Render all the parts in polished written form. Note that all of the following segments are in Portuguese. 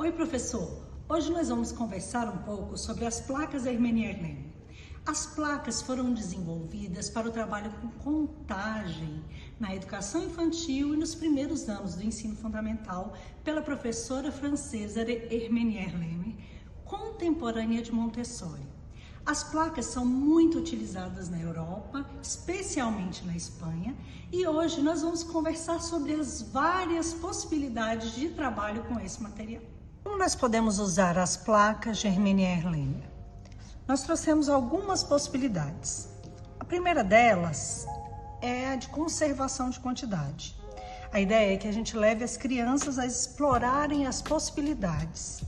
Oi, professor! Hoje nós vamos conversar um pouco sobre as placas Hermenier-Lehmann. As placas foram desenvolvidas para o trabalho com contagem na educação infantil e nos primeiros anos do ensino fundamental pela professora francesa Hermenier-Lehmann, contemporânea de Montessori. As placas são muito utilizadas na Europa, especialmente na Espanha, e hoje nós vamos conversar sobre as várias possibilidades de trabalho com esse material. Como nós podemos usar as placas Hermenier-Lehmann? Nós trouxemos algumas possibilidades. A primeira delas é a de conservação de quantidade. A ideia é que a gente leve as crianças a explorarem as possibilidades.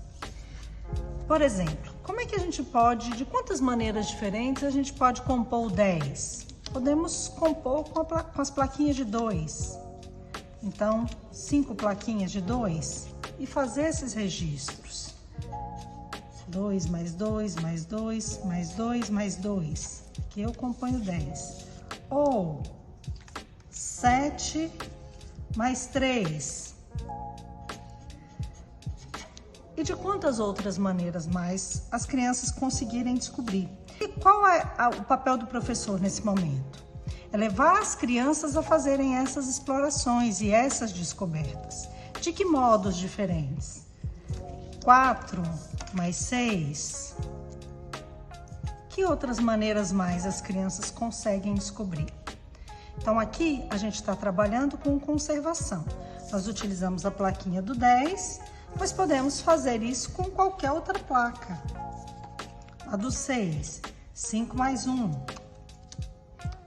Por exemplo, como é que a gente pode, de quantas maneiras diferentes a gente pode compor o 10? Podemos compor com as plaquinhas de 2. Então, 5 plaquinhas de 2 e fazer esses registros. 2 mais 2 mais 2 mais 2 mais 2, que eu componho 10. Ou 7 mais 3. E de quantas outras maneiras mais as crianças conseguirem descobrir. E qual é o papel do professor nesse momento? É levar as crianças a fazerem essas explorações e essas descobertas. De que modos diferentes? 4 mais 6. Que outras maneiras mais as crianças conseguem descobrir? Então aqui a gente está trabalhando com conservação. Nós utilizamos a plaquinha do 10, mas podemos fazer isso com qualquer outra placa. A do 6, 5 mais 1,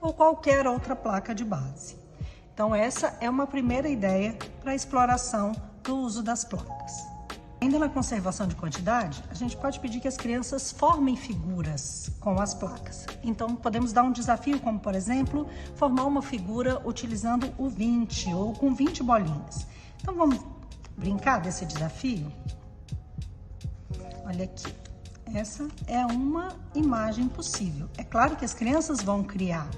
ou qualquer outra placa de base. Então essa é uma primeira ideia para a exploração do uso das placas. Ainda na conservação de quantidade, a gente pode pedir que as crianças formem figuras com as placas. Então podemos dar um desafio como, por exemplo, formar uma figura utilizando o 20 ou com 20 bolinhas. Então vamos brincar desse desafio? Olha aqui, essa é uma imagem possível. É claro que as crianças vão criar,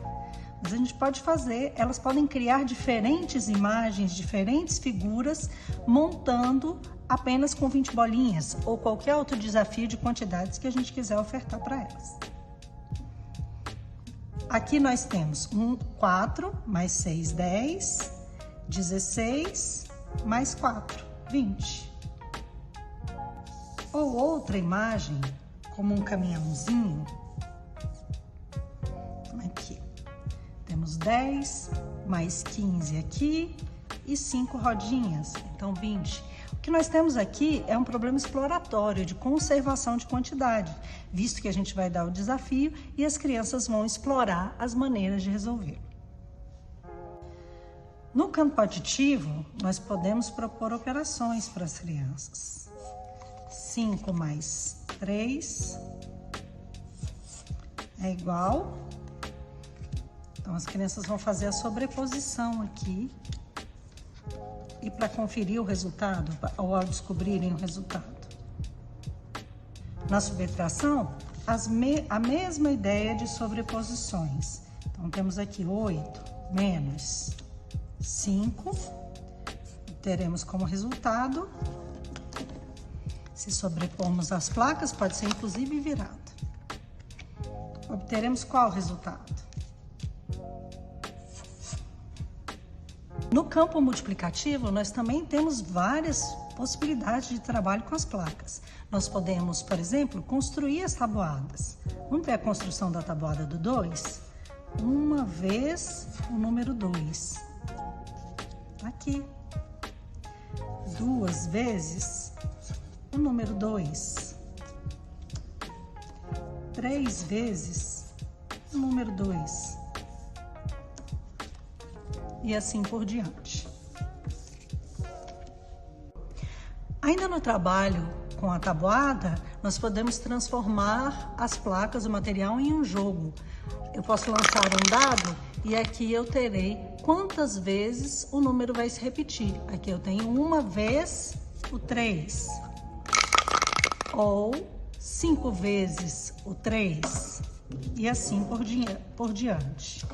mas a gente pode fazer, elas podem criar diferentes imagens, diferentes figuras, montando apenas com 20 bolinhas ou qualquer outro desafio de quantidades que a gente quiser ofertar para elas. Aqui nós temos 4 mais 6, 10, 16 mais 4, 20. Ou outra imagem, como um caminhãozinho. Aqui. Temos 10 mais 15 aqui e 5 rodinhas, então 20. O que nós temos aqui é um problema exploratório de conservação de quantidade, visto que a gente vai dar o desafio e as crianças vão explorar as maneiras de resolver. No campo aditivo, nós podemos propor operações para as crianças. 5 mais 3 é igual. Então, as crianças vão fazer a sobreposição aqui. E para conferir o resultado, ou ao descobrirem o resultado. Na subtração, a mesma ideia de sobreposições. Então, temos aqui 8 menos 5, teremos como resultado, se sobrepormos as placas, pode ser inclusive virado. Obteremos qual resultado? No campo multiplicativo, nós também temos várias possibilidades de trabalho com as placas. Nós podemos, por exemplo, construir as tabuadas. Vamos ver a construção da tabuada do 2? Uma vez o número 2. Aqui. 2 vezes o número 2. 3 vezes o número 2. E assim por diante. Ainda no trabalho com a tabuada, nós podemos transformar as placas, o material, em um jogo. Eu posso lançar um dado e aqui eu terei quantas vezes o número vai se repetir. Aqui eu tenho uma vez o 3, ou 5 vezes o 3, e assim por diante.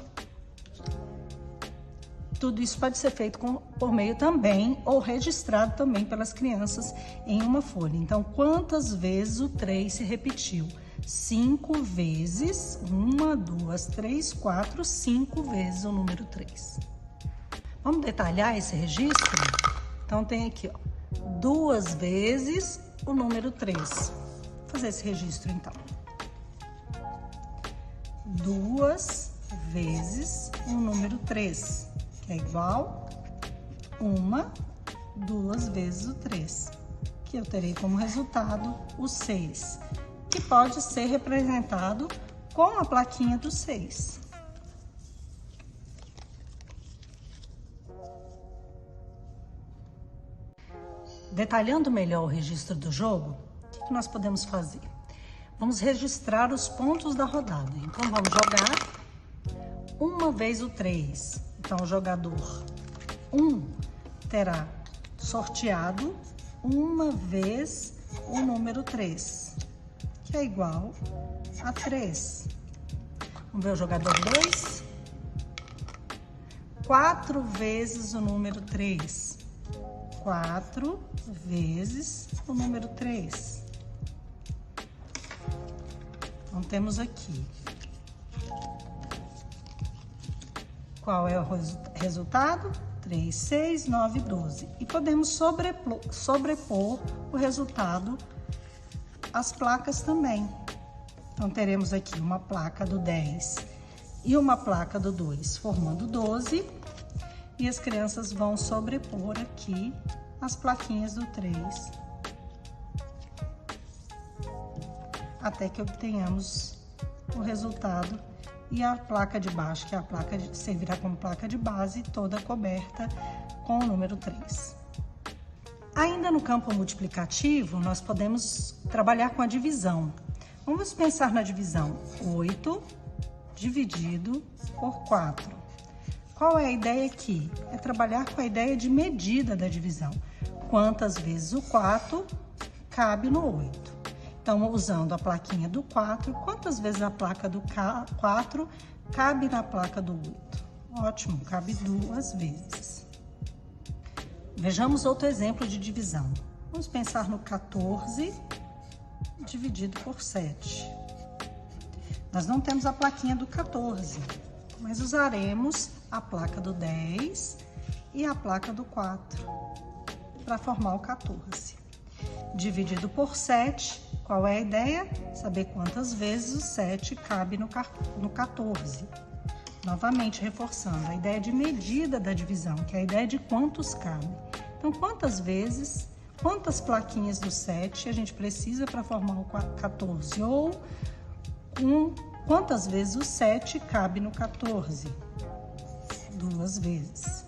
Tudo isso pode ser feito por meio também, ou registrado também pelas crianças em uma folha. Então, quantas vezes o 3 se repetiu? 5 vezes, 1, 2, 3, 4, 5 vezes o número 3. Vamos detalhar esse registro? Então, tem aqui, ó, 2 vezes o número 3. Vou fazer esse registro, então. 2 vezes o número 3, que é igual 2 vezes o 3, que eu terei como resultado o 6, que pode ser representado com a plaquinha do 6. Detalhando melhor o registro do jogo, o que nós podemos fazer? Vamos registrar os pontos da rodada. Então, vamos jogar uma vez o 3. Então, o jogador 1 terá sorteado uma vez o número 3, que é igual a 3. Vamos ver o jogador 2. 4 vezes o número 3. 4 vezes o número 3. Então, temos aqui. Qual é o resultado? 3, 6, 9, 12. E podemos sobrepor o resultado às placas também. Então, teremos aqui uma placa do 10 e uma placa do 2, formando 12. E as crianças vão sobrepor aqui as plaquinhas do 3, até que obtenhamos o resultado. E a placa de baixo, que é a placa servirá como placa de base, toda coberta com o número 3. Ainda no campo multiplicativo, nós podemos trabalhar com a divisão. Vamos pensar na divisão. 8 dividido por 4. Qual é a ideia aqui? É trabalhar com a ideia de medida da divisão. Quantas vezes o 4 cabe no 8? Então, usando a plaquinha do 4, quantas vezes a placa do 4 cabe na placa do 8? Ótimo, cabe 2 vezes. Vejamos outro exemplo de divisão. Vamos pensar no 14 dividido por 7. Nós não temos a plaquinha do 14, mas usaremos a placa do 10 e a placa do 4 para formar o 14. Dividido por 7, qual é a ideia? Saber quantas vezes o 7 cabe no 14. Novamente, reforçando a ideia de medida da divisão, que é a ideia de quantos cabe. Então, quantas plaquinhas do 7 a gente precisa para formar o 14? Ou quantas vezes o 7 cabe no 14? 2 vezes.